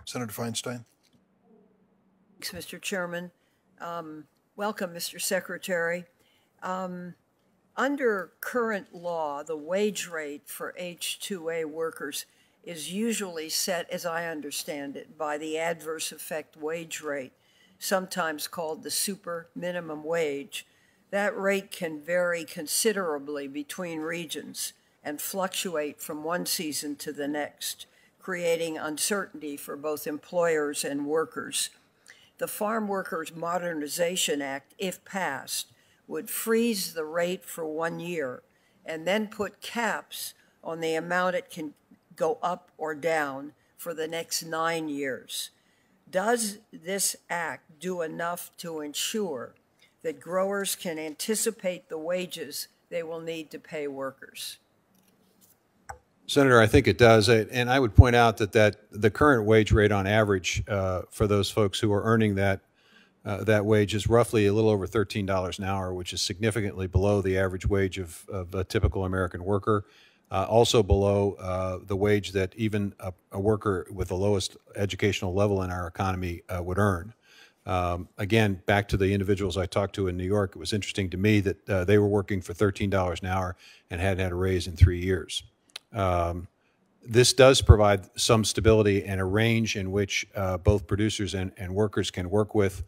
Senator Feinstein. Thanks, Mr. Chairman. Welcome, Mr. Secretary. Under current law, the wage rate for H-2A workers is usually set, as I understand it, by the adverse effect wage rate, sometimes called the super minimum wage. That rate can vary considerably between regions and fluctuate from one season to the next, creating uncertainty for both employers and workers. The Farm Workers Modernization Act, if passed, would freeze the rate for 1 year and then put caps on the amount it can go up or down for the next 9 years. Does this act do enough to ensure that growers can anticipate the wages they will need to pay workers? Senator, I think it does, and I would point out that the current wage rate on average for those folks who are earning that wage is roughly a little over $13 an hour, which is significantly below the average wage of a typical American worker, also below the wage that even a worker with the lowest educational level in our economy would earn. Again, back to the individuals I talked to in New York, it was interesting to me that they were working for $13 an hour and hadn't had a raise in 3 years. This does provide some stability and a range in which both producers and workers can work with.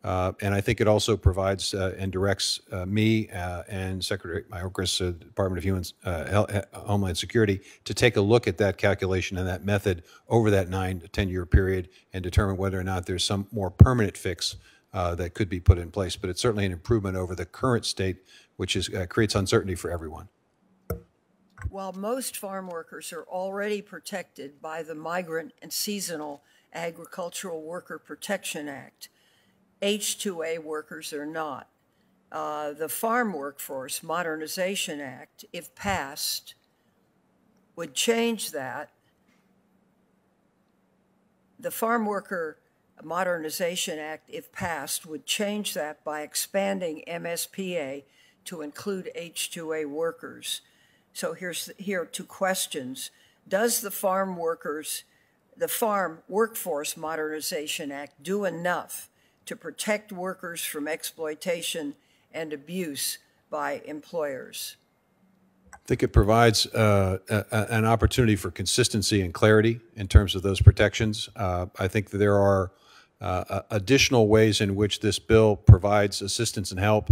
And I think it also provides and directs me and Secretary Mayorkas, Department of Homeland Security, to take a look at that calculation and that method over that 9 to 10-year period and determine whether or not there's some more permanent fix that could be put in place. But it's certainly an improvement over the current state, which creates uncertainty for everyone. While most farm workers are already protected by the Migrant and Seasonal Agricultural Worker Protection Act, H-2A workers are not. The Farm Workforce Modernization Act, if passed, would change that. The Farm Worker Modernization Act, if passed, would change that by expanding MSPA to include H-2A workers. So here are 2 questions. Does the Farm Workforce Modernization Act do enough to protect workers from exploitation and abuse by employers? I think it provides an opportunity for consistency and clarity in terms of those protections. I think that there are additional ways in which this bill provides assistance and help.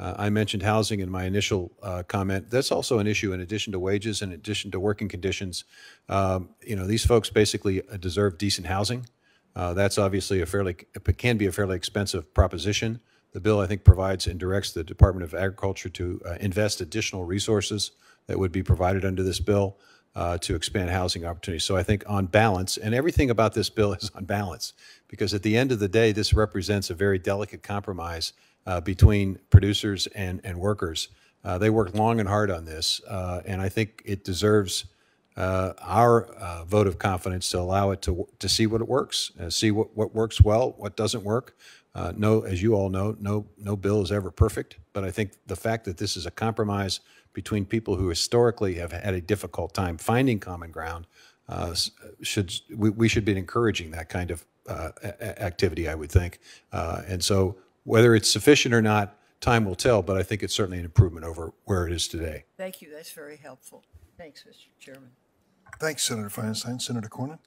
I mentioned housing in my initial comment. That's also an issue in addition to wages, in addition to working conditions. These folks basically deserve decent housing. That's obviously it can be a fairly expensive proposition. The bill, I think, provides and directs the Department of Agriculture to invest additional resources that would be provided under this bill to expand housing opportunities. So I think on balance, and everything about this bill is on balance, because at the end of the day, this represents a very delicate compromise between producers and workers. They worked long and hard on this, and I think it deserves our vote of confidence to allow it to see what it works, see what works well, what doesn't work. As you all know, no bill is ever perfect, but I think the fact that this is a compromise between people who historically have had a difficult time finding common ground, we should be encouraging that kind of activity, I would think. And so whether it's sufficient or not, time will tell, but I think it's certainly an improvement over where it is today. Thank you. That's very helpful. Thanks, Mr. Chairman. Thanks, Senator Feinstein. Senator Cornyn.